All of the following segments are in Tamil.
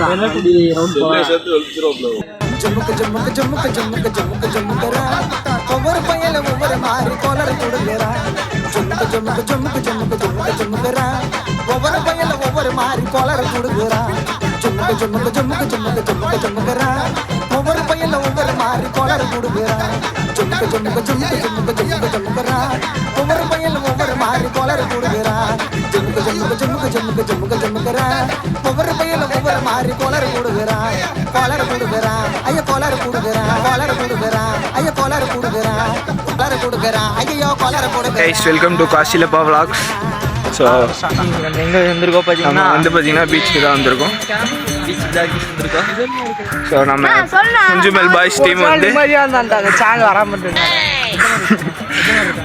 ஒவ்வொரு பையல ஒவ்வொரு மாதிரி கோலர் கொடுக்கிறா ஜம்முக்கு ஜம்முக்கு ஜம்முக்கு ஜம்முக்கு ஜம்முக்கு ஜம்முக்குறா ஒவ்வொரு பையல ஒவ்வொரு மாதிரி கோலர் கொடுக்கிறா ஜம்முக்கு ஜம்முக்கு ஜம்முக்கு ஜம்முக்கு ஜம்முக்கு ஜம்முக்குறா ஒவ்வொரு பையல ஒவ்வொரு மாதிரி கோலர் கொடுக்கிறா ஜம்முக்கு ஜம்முக்கு ஜம்முக்கு ஜம்முக்கு ஜம்முக்கு ஜம்முக்குறா ஒவ்வொரு பையல ஒவ்வொரு மாதிரி கோலர் கொடுக்கிறா ஜம்முக்கு ஜம்முக்கு ஜம்முக்கு ஜம்முக்கு ஜம்முக்கு ஜம்முக்குறா ஒவ்வொரு பையல ஒவ்வொரு மாதிரி கோலர் கொடுக்கிறா ஐயா கோலர் கொடுக்கிறா ஐயா கோலர் கொடுக்கிறா ஐயோ கோலர் கொடுக்கிறா. Guys welcome to Kasilappa vlogs. So எங்கே வந்திருக்கோம் பார்த்தீங்கன்னா பார்த்தீங்கன்னா பீச்சுக்கு தான் வந்திருக்கோம். ஸோ நம்ம குஞ்சுமல் பாய்ஸ் டீம் வந்து சேனல் வராமல்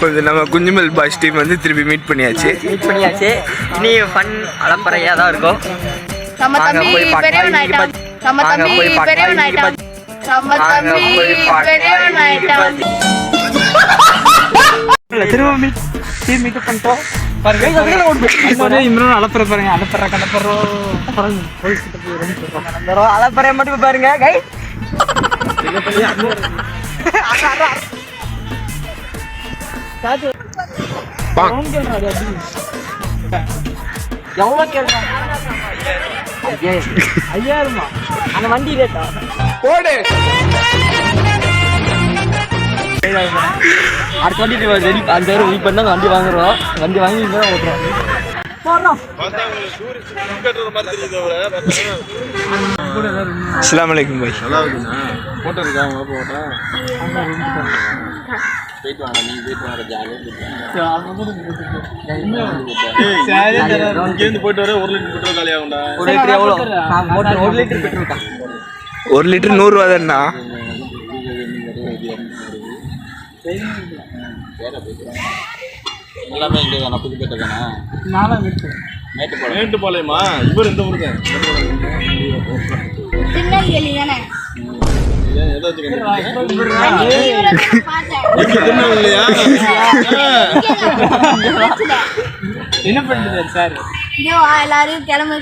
கொஞ்சம் நம்ம குஞ்சுமல் பாய்ஸ் டீம் வந்து திருப்பி மீட் பண்ணியாச்சு. இனி ஃபன் அலப்பறையாக தான் இருக்கும். நம்ம தம்பி பெரியவன் ஆயிட்டான். திரும்ப டீம் மீட் பண்ணிட்டோம். அலப்பறைய மட்டும் பாருங்க கை எவ்வளோ கேட்கலாம்? 5000 அந்த வண்டி ரேட்டா போடு. அடுத்த வண்டி ரெடி 5000 வெயிட் பண்ணா வண்டி வாங்குறோம். வண்டி வாங்கி தான் ஓட்டுறோம். அஸ்ஸலாமு அலைக்கும் பாய். போட்டோ இருக்காங்க போட்டோ போயிட்டு வாங்க. நீங்க போயிட்டு வாங்க இங்கேருந்து போயிட்டு வர 1 லிட்டர் பெட்ரோல் காலி ஆகும்டா. 1 லிட்டர் எவ்வளோ? 1 லிட்டர் பெட்ரோல் தான். 1 லிட்டர் 100 ரூபா தானா? எல்லாமே இங்கே தானே புதுப்பேட்டை தானே? மேட்டுப்பாளையமா? இவர் இந்த ஊருக்கு திருநெல்வேலி தானே? எதை வச்சு திருநெல்வேலியா? என்ன பண்ணுறது சார்? எல்லாரும் கிளம்ப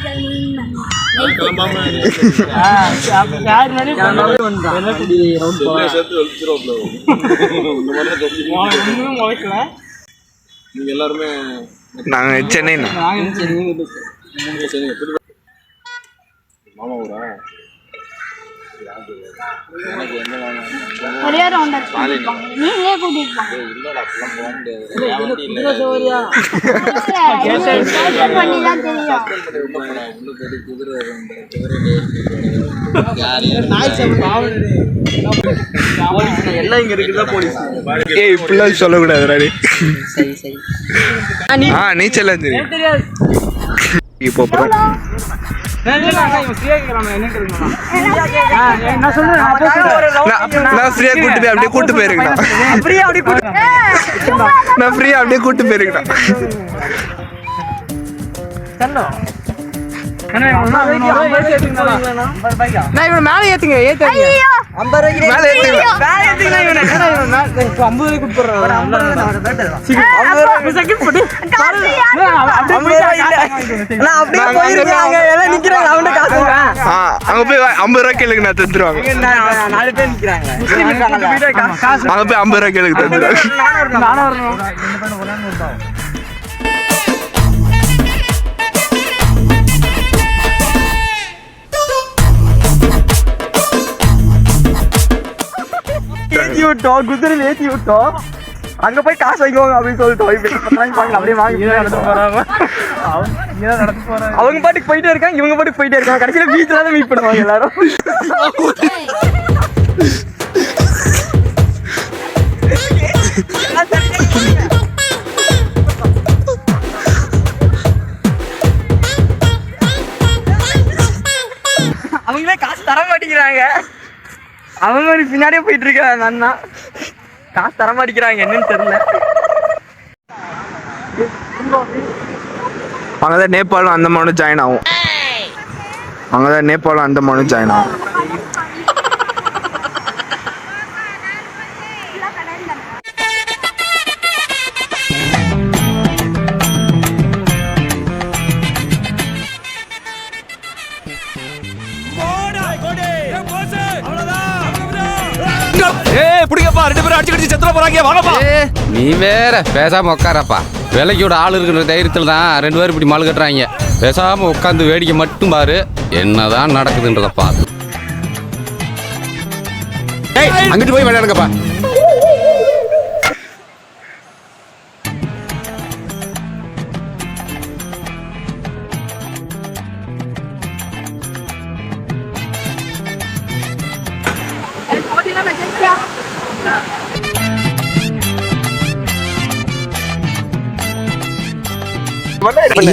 நீங்க எல்லாருமே நாங்கள் சென்னை. மாமா ஊரா? எனக்கு எந்த ஒரே ரவுண்டா நீங்களே கூட்டிட்டு பண்ணிதான் தெரியும். எல்லாம் இங்க இருக்குதா போலீஸ்? ஏய் இப்படிலாம் சொல்லக்கூடாது ராடி. சரி சரி. நீச்சல் தெரியாது. இப்போ நான் ஃப்ரீயா கூட்டு போய் அப்படியே கூட்டு போயிருக்கேன். நான் ஃப்ரீயா அப்படியே கூட்டு போயிருக்கேன். மேல ஏத்துங்க அங்க போய் 50 ரூபா கேளுங்க நான் தந்துருவாங்க. 4 பேர் நிக்கிறாங்க. அங்க போய் 50 ரூபா கேளுங்க தந்துருவாங்க. ஏத்தி விட்டோம், குதிரையில் ஏத்தி விட்டோம். அங்க போய் காசு வாங்கிக்கோங்க அப்படின்னு சொல்லிட்டு அப்படியே வாங்கி அவங்க பாட்டுக்கு போயிட்டே இருக்காங்க, இவங்க பாட்டுக்கு போயிட்டே இருக்காங்க. கடைசியில பீச்ல தான் மீட் பண்ணுவாங்க எல்லாரும். அவங்களே காசு தர மாட்டேங்கிறாங்க. அவங்க பின்னாடியே போயிட்டு இருக்க அந்த அண்ணா காசு தர மாட்டேங்கிறாங்க, என்னன்னு தெரியல. அங்கதான் நேபாளும் அந்தமானும் ஜாயின் ஆகும். அங்கதான் நேபாளும் அந்தமானும் ஜாயின் ஆகும். எல்லாரும் அடிச்சு கடிச்சு செத்துற போறாங்க வாங்கப்பா. நீ வேற பேசாம உட்காரப்பா. விலைக்கு விட ஆள் இருக்கிற தைரியத்தில் தான் 2 பேரும் இப்படி மால் கட்டுறாங்க. பேசாம உட்காந்து வேடிக்கை மட்டும் பாரு, என்னதான் நடக்குதுன்றத பாரு. அங்கிட்டு போய் விளையாடுங்கப்பா.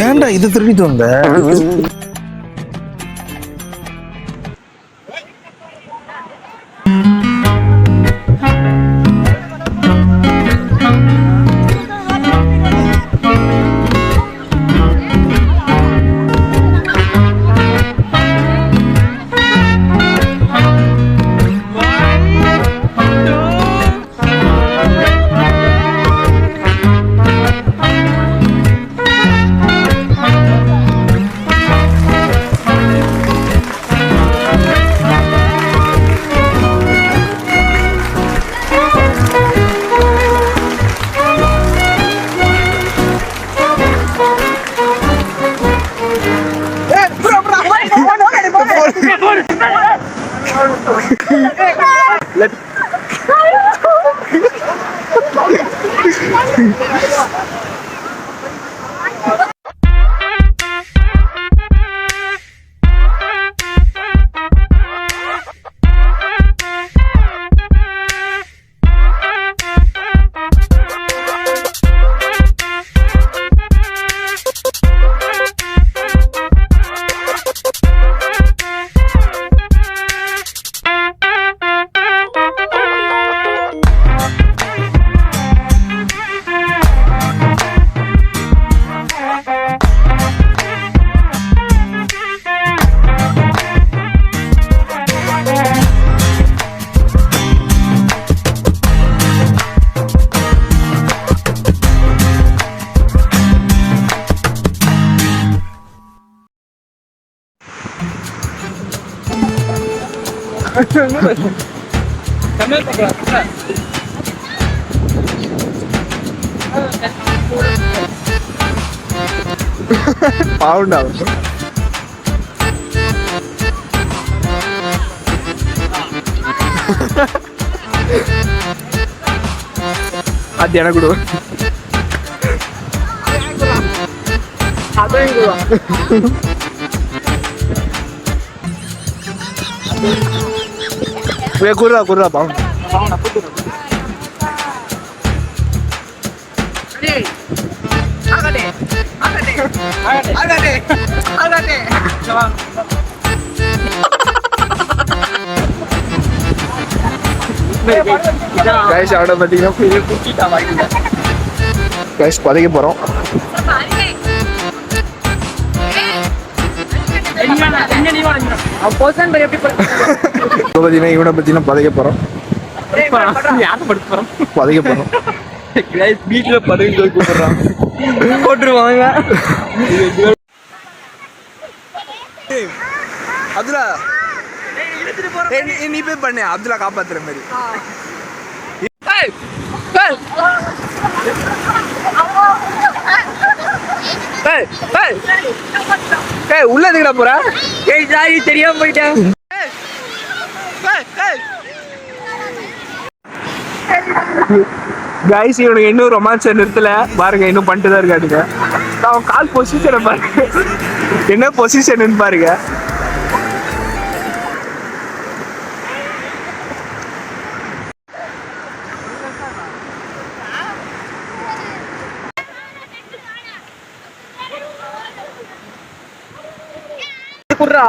ஏன்டா இது திருடிட்டு வந்த? பாவுண்டா அது எனக்கு கொடு. குர்ரா குர்ரா பாவுண்டா. கைஸ் ஆட பாத்தீங்கன்னா கைஸ் பதைக்க போறோம். பாத்தீங்கன்னா இவனை பத்தினா பதைக்க போறோம். பதைக்க போறோம். வீட்டுல பதவி போட்டுருவாங்க. அப்துல்லா நீ போய் பண்ணு, அப்துல்லா காப்பாத்துற மாதிரி. உள்ள எதுக்குடா போற? தெரியாம போயிட்டேன். கைஸ் இவனுக்கு இன்னும் ரொமான்ஸ் நிறுத்தல பாருங்க, இன்னும் பண்ணிட்டு தான் இருக்கானுங்க. அவன் கால் பொசிஷனை பாருங்க, என்ன பொசிஷன் பாருங்க.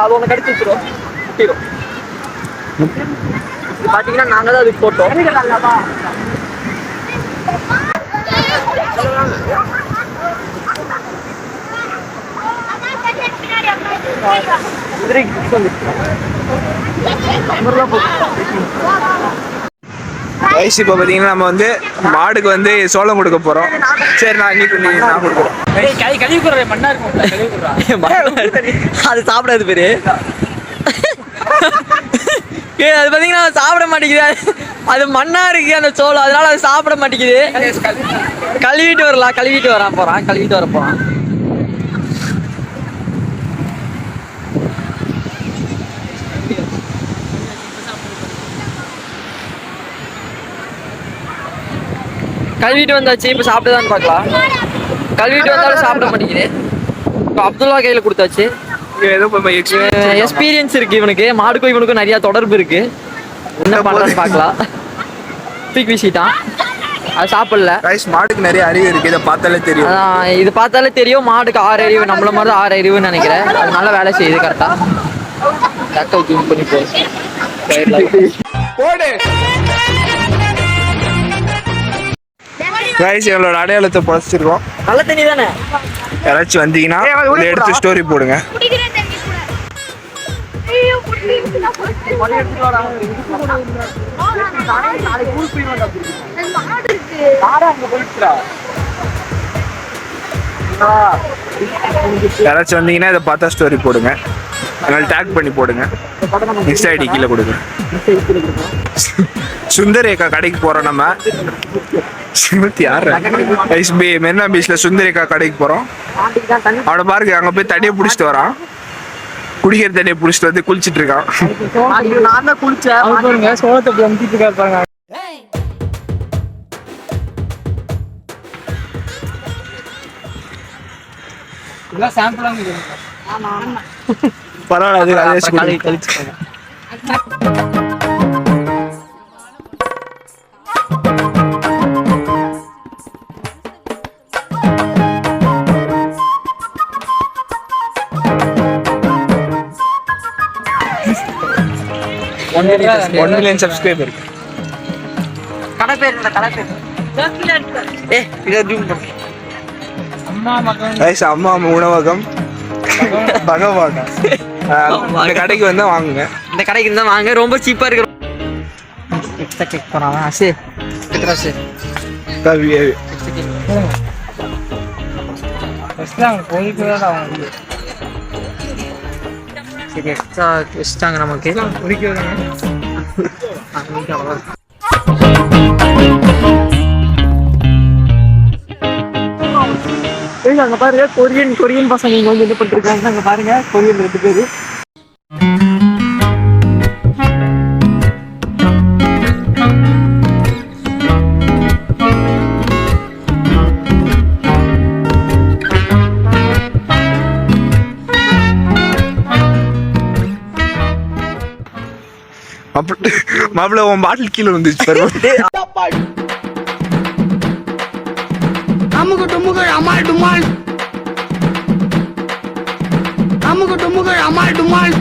அது உனக்கு கடிச்சு வச்சிரும். பாத்தீங்கன்னா நாங்க தான் அதுக்கு போட்டோம். கைஸ் இப்போ பார்த்தீங்கன்னா நம்ம வந்து மாடுக்கு வந்து சோளம் கொடுக்க போறோம். சரி நான் நான் கொடுக்குறேன். அது சாப்பிடாது பேரு. அது பாத்தீங்கன்னா சாப்பிட மாட்டேங்குது. அது மண்ணா இருக்கு அந்த சோளம், அதனால அது சாப்பிட மாட்டேங்குது. கழுவிட்டு வரலாம், கழுவிட்டு வர போறான். கழுவிட்டு வந்தாச்சு, இப்ப சாப்பிட்டுதான் பார்க்கலாம். கழுவிட்டு வந்தாலும் சாப்பிட மாட்டேங்குது. இப்போ அப்துல்லா கையில கொடுத்தாச்சு. ஏதோ எக்ஸ்பீரியன்ஸ் இருக்கு இவனுக்கு, மாடுக்கும் இவனுக்கும் நிறைய தொடர்பு இருக்கு. என்ன பண்றான்னு பார்க்கலாம். தூக்கி வீசிட்டான், அது சாப்பிடல. ரைஸ் மாடுக்கு நிறைய அறிவு இருக்கு, இதை பார்த்தாலே தெரியும். அதான் இது பார்த்தாலே தெரியும், மாடுக்கு 6 அறிவு, நம்மள மாதிரி தான் 6 அறிவுன்னு நினைக்கிறேன். அது நல்லா வேலை செய்யுது கரெக்டா. டக்கை ஜூம் பண்ணி போடு. ரைஸ் எங்களோட அடையாளத்தை புதைச்சிருக்கோம். நல்ல தண்ணி தானே. யாராச்சும் வந்தீங்கன்னா இதை எடுத்து ஸ்டோரி போடுங்க. குடிக்கிற தண்ணி கூட. ஐயோ குடிக்கிற மாடு இருக்கு. யாராச்சும் வந்தீங்கன்னா இதை பார்த்தா ஸ்டோரி போடுங்க, அதனால டேக் பண்ணி போடுங்க. இன்ஸ்டா ஐடி கீழே கொடுங்க. சுந்தரேகா கடைக்கு போறோம் நம்ம. மெரினா பீச்ல சுந்தரேகா கடைக்கு போறோம். அவனை பாருங்க, அங்க போய் தண்ணியை புடிச்சிட்டு வரான். குடிக்கிற தண்ணியை புடிச்சிட்டு வந்து குளிச்சிட்டு இருக்கான். நான் தான் குளிச்சேன். சோளத்தை அமுத்திட்டு இருக்காரு. பரவாயில்ல, அதே $1 million சப்ஸ்கிரைபர். கடை பேர் இந்த கடை பேர். இதை ஜூம் பண்ணு. அம்மா உணவகம் பகவான். இந்த கடைக்கு வந்தா வாங்குங்க. இந்த கடைக்கு இருந்தா வாங்க, ரொம்ப சீப்பா இருக்கு. எக்ஸ்ட்ரா கேக் போறான். சரி எத்தனை சரி சரி எக்ஸ்ட்ரா வச்சுட்டாங்க நமக்கு. அங்க பாருங்க, கொரியன் பசங்க இங்க வந்து என்ன பண்ணிருக்காங்க அங்க பாருங்க. கொரியன் 2 பேரு. மாப்பிள்ள உன் பாட்டில் கீழே வந்துச்சு. அமுகு டுமுகு அமால் டுமால். அமுகு டுமுகு அமால் டுமால்.